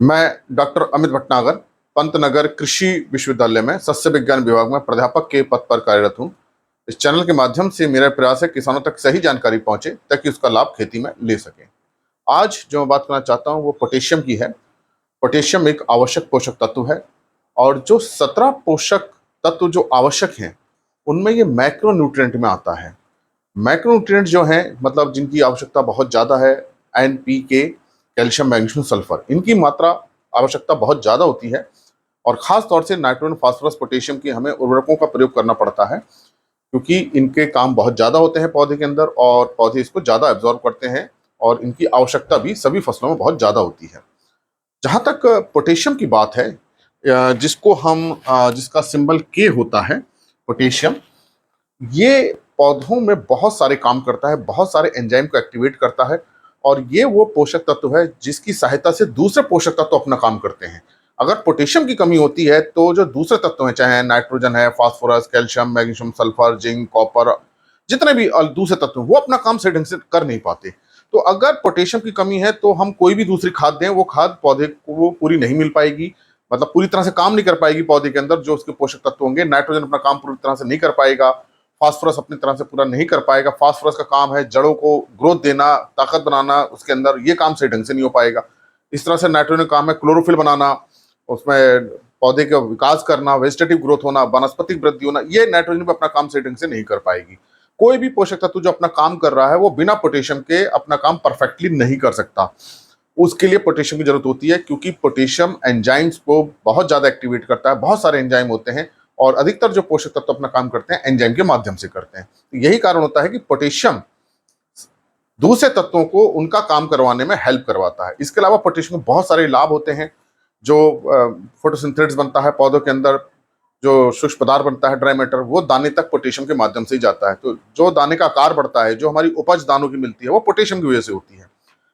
मैं डॉक्टर अमित भटनागर पंतनगर कृषि विश्वविद्यालय में सस्य विज्ञान विभाग में प्राध्यापक के पद पर कार्यरत हूँ। इस चैनल के माध्यम से मेरा प्रयास है किसानों तक सही जानकारी पहुंचे ताकि उसका लाभ खेती में ले सकें। आज जो मैं बात करना चाहता हूँ वो पोटेशियम की है। पोटेशियम एक आवश्यक पोषक तत्व है और जो 17 पोषक तत्व जो आवश्यक हैं उनमें ये मैक्रो न्यूट्रिएंट में आता है। मैक्रो न्यूट्रिएंट जो हैं मतलब जिनकी आवश्यकता बहुत ज़्यादा है, NPK, कैल्शियम, मैग्नीशियम, सल्फर, इनकी मात्रा आवश्यकता बहुत ज़्यादा होती है और ख़ास तौर से नाइट्रोजन, फास्फोरस, पोटेशियम की हमें उर्वरकों का प्रयोग करना पड़ता है क्योंकि इनके काम बहुत ज़्यादा होते हैं पौधे के अंदर और पौधे इसको ज़्यादा एब्जॉर्ब करते हैं और इनकी आवश्यकता भी सभी फसलों में बहुत ज़्यादा होती है। जहाँ तक पोटेशियम की बात है, जिसको हम जिसका सिंबल K होता है, पोटेशियम, ये पौधों में बहुत सारे काम करता है, बहुत सारे एंजाइम को एक्टिवेट करता है और ये वो पोषक तत्व है जिसकी सहायता से दूसरे पोषक तत्व अपना काम करते हैं। अगर पोटेशियम की कमी होती है तो जो दूसरे तत्व हैं, चाहे नाइट्रोजन है, phosphorus, calcium, magnesium, sulphur, zinc, copper, जितने भी दूसरे तत्व हैं, वो अपना काम सही ढंग से कर नहीं पाते। तो अगर पोटेशियम की कमी है तो हम कोई भी दूसरी खाद दें, वो खाद पौधे को वो पूरी नहीं मिल पाएगी, मतलब पूरी तरह से काम नहीं कर पाएगी पौधे के अंदर जो उसके पोषक तत्व होंगे। नाइट्रोजन अपना काम पूरी तरह से नहीं कर पाएगा, फास्फोरस अपनी तरह से पूरा नहीं कर पाएगा। फास्फोरस का काम है जड़ों को ग्रोथ देना, ताकत बनाना, उसके अंदर ये काम सही ढंग से नहीं हो पाएगा। इस तरह से नाइट्रोजन का काम है क्लोरोफिल बनाना, उसमें पौधे का विकास करना, वेजिटेटिव ग्रोथ होना, वानस्पतिक वृद्धि होना, ये नाइट्रोजन पे अपना काम सही ढंग से नहीं कर पाएगी। कोई भी पोषक तत्व जो अपना काम कर रहा है वो बिना पोटेशियम के अपना काम परफेक्टली नहीं कर सकता। उसके लिए पोटेशियम की जरूरत होती है क्योंकि पोटेशियम एंजाइम्स को बहुत ज्यादा एक्टिवेट करता है। बहुत सारे एंजाइम होते हैं और अधिकतर जो पोषक तत्व अपना काम करते हैं एंजाइम के माध्यम से करते हैं। तो यही कारण होता है कि पोटेशियम दूसरे तत्वों को उनका काम करवाने में हेल्प करवाता है। इसके अलावा पोटेशियम में बहुत सारे लाभ होते हैं। जो फोटोसिंथेसिस बनता है पौधों के अंदर, जो सूक्ष्म पदार्थ बनता है ड्राई मैटर, वो दाने तक पोटेशियम के माध्यम से ही जाता है। तो जो दाने का आकार बढ़ता है, जो हमारी उपज दानों की मिलती है, वो पोटेशियम की वजह से होती है।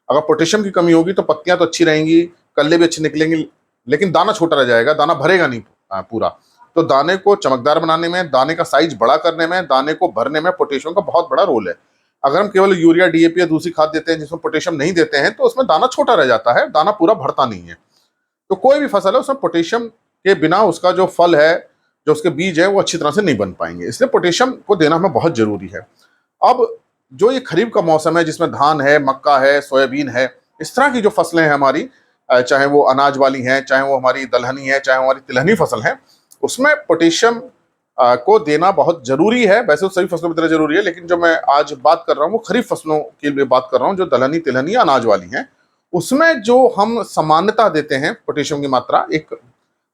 अगर पोटेशियम की कमी होगी तो पत्तियां तो अच्छी रहेंगी, कल्ले भी अच्छे निकलेंगे, लेकिन दाना छोटा रह जाएगा, दाना भरेगा नहीं पूरा। तो दाने को चमकदार बनाने में, दाने का साइज बड़ा करने में, दाने को भरने में पोटेशियम का बहुत बड़ा रोल है। अगर हम केवल यूरिया, DAP या दूसरी खाद देते हैं जिसमें पोटेशियम नहीं देते हैं तो उसमें दाना छोटा रह जाता है, दाना पूरा भरता नहीं है। तो कोई भी फसल है उसमें पोटेशियम के बिना उसका जो फल है, जो उसके बीज है, वो अच्छी तरह से नहीं बन पाएंगे। इसलिए पोटेशियम को देना हमें बहुत जरूरी है। अब जो ये खरीफ का मौसम है जिसमें धान है, मक्का है, सोयाबीन है, इस तरह की जो फसलें हैं हमारी, चाहे वो अनाज वाली हैं, चाहे वो हमारी दलहनी है, चाहे हमारी तिलहनी फसल है, उसमें पोटेशियम को देना बहुत जरूरी है। वैसे तो सभी फसलों की तरह जरूरी है, लेकिन जो मैं आज बात कर रहा हूँ वो खरीफ फसलों के लिए बात कर रहा हूँ, जो दलहनी, तिलहनी, अनाज वाली हैं। उसमें जो हम सामान्यता देते हैं पोटेशियम की मात्रा, एक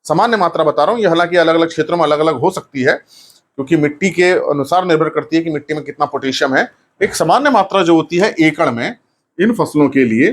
सामान्य मात्रा बता रहा हूँ, ये हालांकि अलग अलग क्षेत्रों में अलग अलग हो सकती है क्योंकि मिट्टी के अनुसार निर्भर करती है कि मिट्टी में कितना पोटेशियम है। एक सामान्य मात्रा जो होती है एकड़ में, इन फसलों के लिए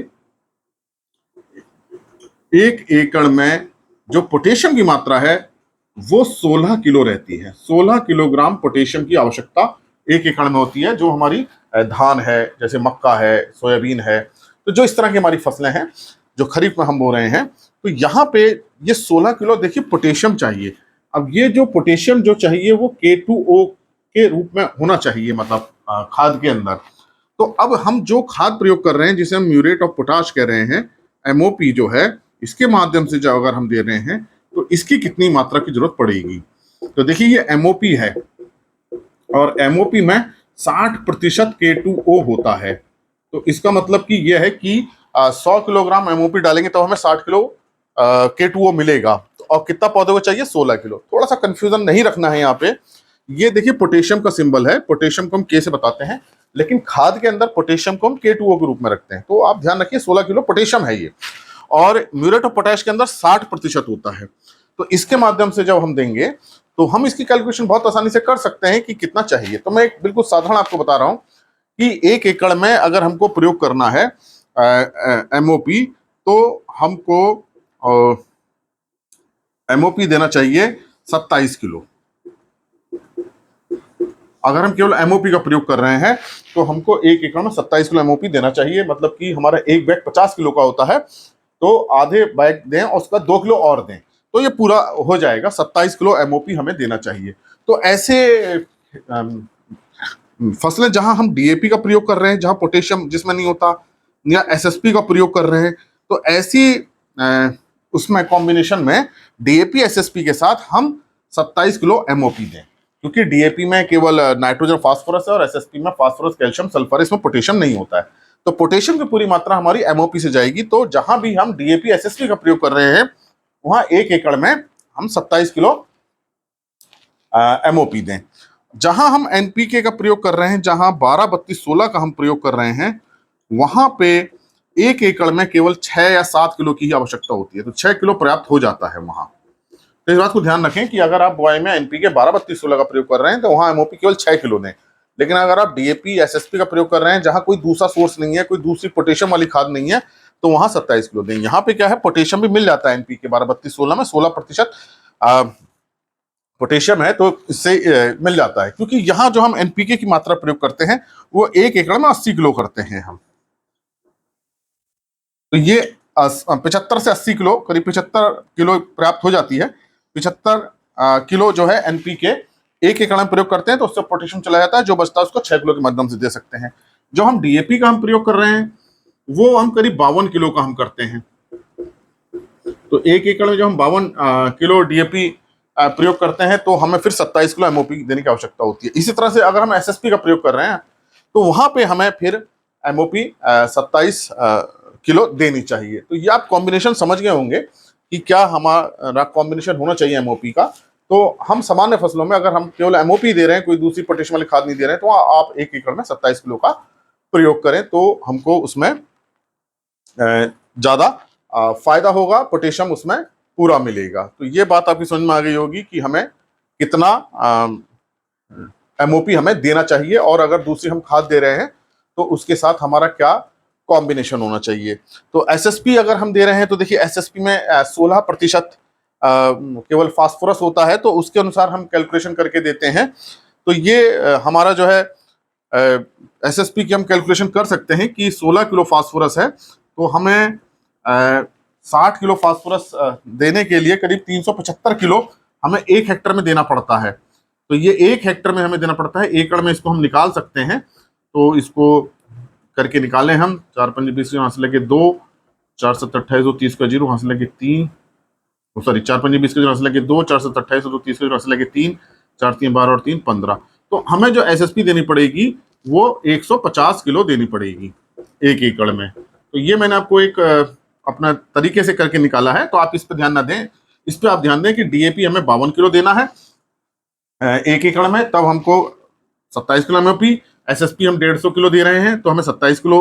1 एकड़ में जो पोटेशियम की मात्रा है वो 16 किलो रहती है। 16 किलोग्राम पोटेशियम की आवश्यकता 1 एकड़ में होती है। जो हमारी धान है, जैसे मक्का है, सोयाबीन है, तो जो इस तरह की हमारी फसलें हैं जो खरीफ में हम बो रहे हैं, तो यहाँ पे ये 16 किलो देखिए पोटेशियम चाहिए। अब ये जो पोटेशियम जो चाहिए वो K2O के रूप में होना चाहिए, मतलब खाद के अंदर। तो अब हम जो खाद प्रयोग कर रहे हैं जिसे हम म्यूरेट ऑफ पोटाश कह रहे हैं, MOP जो है, इसके माध्यम से जो अगर हम दे रहे हैं तो इसकी कितनी मात्रा की जरूरत पड़ेगी। तो देखिए ये MOP है और MOP में 60% K2O होता है। तो इसका मतलब कि यह है कि 100 किलोग्राम MOP डालेंगे तो हमें 60 किलो K2O मिलेगा। और कितना पौधे को चाहिए? 16 किलो। थोड़ा सा कंफ्यूजन नहीं रखना है यहाँ पे। ये देखिए पोटेशियम का सिंबल है, पोटेशियम को हम K से बताते हैं, लेकिन खाद के अंदर पोटेशियम को हम K2O के रूप में रखते हैं। तो आप ध्यान रखिए 16 किलो पोटेशियम है ये, और म्यूरेट ऑफ पोटाश के अंदर 60% होता है। तो इसके माध्यम से जब हम देंगे तो हम इसकी कैलकुलेशन बहुत आसानी से कर सकते हैं कि कितना चाहिए। तो मैं एक बिल्कुल साधारण आपको बता रहा हूं कि 1 एकड़ में अगर हमको प्रयोग करना है MOP, तो हमको MOP देना चाहिए 27 किलो। अगर हम केवल MOP का प्रयोग कर रहे हैं तो हमको 1 एकड़ में 27 किलो MOP देना चाहिए। मतलब कि हमारा एक बैग 50 किलो का होता है, तो आधे बैग दें और उसका 2 किलो और दें, तो ये पूरा हो जाएगा। 27 किलो MOP हमें देना चाहिए। तो ऐसे फसलें जहां हम DAP का प्रयोग कर रहे हैं, जहां पोटेशियम जिसमें नहीं होता, या SSP का प्रयोग कर रहे हैं, तो ऐसी उसमें कॉम्बिनेशन में डीएपी एसएसपी के साथ हम 27 किलो एमओपी दें, क्योंकि डीएपी में केवल नाइट्रोजन फास्फोरस है और एसएसपी में फास्फोरस कैल्शियम सल्फर, इसमें पोटेशियम नहीं होता है। तो पोटेशियम की पूरी मात्रा हमारी एमओपी से जाएगी। तो जहां भी हम डीएपी एसएसपी का प्रयोग कर रहे हैं वहां 1 एकड़ में हम 27 किलो एमओपी दें। जहां हम एनपीके का प्रयोग कर रहे हैं, जहां 12-32-16 का हम प्रयोग कर रहे हैं, वहां पे 1 एकड़ में केवल 6 या 7 किलो की ही आवश्यकता होती है। तो 6 किलो पर्याप्त हो जाता है वहां। तो इस बात को ध्यान रखें कि अगर आप बुआई में एनपीके 12-32-16 का प्रयोग कर रहे हैं तो वहां एमओपी केवल 6 किलो दें। लेकिन अगर आप डीएपी एसएसपी का प्रयोग कर रहे हैं, जहां कोई दूसरा सोर्स नहीं है, कोई दूसरी पोटेशियम वाली खाद नहीं है, तो वहां 27 किलो दें। यहाँ पे क्या है, पोटेशियम भी मिल जाता है एनपीके 12-32-16 में, 16% पोटेशियम है, तो इससे मिल जाता है। क्योंकि यहाँ जो हम एनपीके की मात्रा प्रयोग करते हैं वो 1 एकड़ में 80 किलो करते हैं हम। तो ये 75 से 80 किलो, करीब 75 किलो पर्याप्त हो जाती है। 75 किलो जो है एनपीके 1 एकड़ में प्रयोग करते हैं, तो उससे पोटेशियम चला जाता है। जो बचता है उसको 6 किलो के माध्यम से दे सकते हैं। जो हम डीएपी का हम प्रयोग कर रहे हैं वो हम करीब 52 किलो का हम करते हैं। तो 1 एकड़ में जो हम 52 किलो डीएपी प्रयोग करते हैं तो हमें फिर 27 किलो एमओपी देने की आवश्यकता होती है। इसी तरह से अगर हम एसएसपी का प्रयोग कर रहे हैं तो वहां पे हमें फिर एमओपी 27 किलो देनी चाहिए। तो ये आप कॉम्बिनेशन समझ गए होंगे कि क्या हमारा कॉम्बिनेशन होना चाहिए एमओपी का। तो हम सामान्य फसलों में अगर हम केवल एमओपी दे रहे हैं, कोई दूसरी पोटेशियम वाली खाद नहीं दे रहे हैं, तो आप 1 एकड़ में 27 किलो का प्रयोग करें, तो हमको उसमें ज्यादा फायदा होगा, पोटेशियम उसमें पूरा मिलेगा। तो ये बात आपकी समझ में आ गई होगी कि हमें कितना एमओपी हमें देना चाहिए, और अगर दूसरी हम खाद दे रहे हैं तो उसके साथ हमारा क्या कॉम्बिनेशन होना चाहिए। तो एसएसपी अगर हम दे रहे हैं तो देखिए एसएसपी में 16% केवल फास्फोरस होता है, तो उसके अनुसार हम कैलकुलेशन करके देते हैं। तो ये हमारा जो है एसएसपी की हम कैलकुलेशन कर सकते हैं कि 16 किलो फास्फोरस है, तो हमें 60 किलो फास्फोरस देने के लिए करीब 375 किलो हमें 1 हेक्टर में देना पड़ता है। तो ये 1 हेक्टर में हमें देना पड़ता है। एकड़ में इसको हम निकाल सकते हैं, तो इसको करके निकालें हम। 4×5 यहाँ से लेके 2, 4 7 28 2 30 का 0 यहाँ से लेके 3, सॉरी 4×5 का 0 यहाँ से लेके 2, 4 7 28 2 30 का 0 यहाँ से लेके 3, 4 3 12 और 3 15। तो हमें जो एसएसपी देनी पड़ेगी वो 150 किलो देनी पड़ेगी 1 एकड़ में। तो ये मैंने आपको एक अपना तरीके से करके निकाला है, तो आप इस पर ध्यान ना दें। इस पे आप ध्यान दें कि डीएपी हमें 52 किलो देना है 1 एकड़ में, तब हमको 27 किलो एमओपी। एसएसपी हम 150 किलो दे रहे हैं तो हमें 27 किलो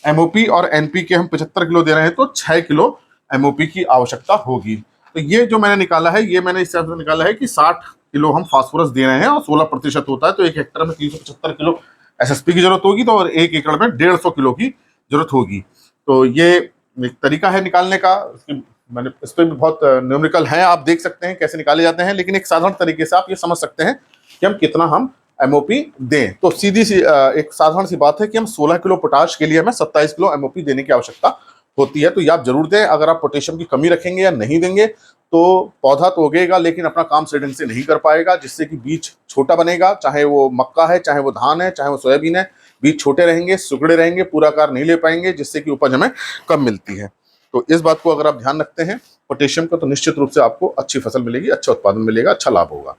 एमओपी, और एनपीके हम 75 किलो दे रहे हैं तो 6 किलो एमओपी की आवश्यकता होगी। तो ये जो मैंने निकाला है, ये मैंने इस हिसाब से निकाला है कि 60 किलो हम फास्फोरस दे रहे हैं और 16% होता है, तो 1 हेक्टर में 375 किलो एसएसपी की जरूरत होगी, तो और 1 एकड़ में 150 किलो की जरूरत होगी। तो ये एक तरीका है निकालने का। मैंने इस पर भी बहुत न्यूमेरिकल है, आप देख सकते हैं कैसे निकाले जाते हैं, लेकिन एक साधारण तरीके से आप ये समझ सकते हैं कि हम कितना हम एमओपी दें। तो सीधी सी एक साधारण सी बात है कि हम 16 किलो पोटाश के लिए हमें 27 किलो एमओपी देने की आवश्यकता होती है। तो ये आप जरूर दें। अगर आप पोटेशियम की कमी रखेंगे या नहीं देंगे तो पौधा तो उगेगा लेकिन अपना काम सही ढंग से नहीं कर पाएगा, जिससे कि बीज छोटा बनेगा। चाहे वो मक्का है, चाहे वो धान है, चाहे वो सोयाबीन है, बीज छोटे रहेंगे, सुगड़े रहेंगे, पूरा आकार नहीं ले पाएंगे, जिससे कि उपज हमें कम मिलती है। तो इस बात को अगर आप ध्यान रखते हैं पोटेशियम का, तो निश्चित रूप से आपको अच्छी फसल मिलेगी, अच्छा उत्पादन मिलेगा, अच्छा लाभ होगा।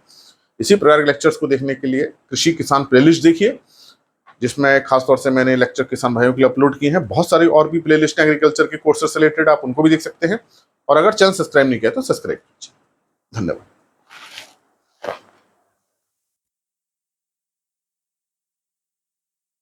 इसी प्रकार के लेक्चर्स को देखने के लिए कृषि किसान प्लेलिस्ट देखिए, जिसमें खासतौर से मैंने लेक्चर किसान भाइयों के लिए अपलोड किए हैं। बहुत सारी और भी प्लेलिस्ट हैं एग्रीकल्चर के कोर्सेज से रिलेटेड, आप उनको भी देख सकते हैं। और अगर चैनल सब्सक्राइब नहीं किया तो सब्सक्राइब कीजिए। धन्यवाद।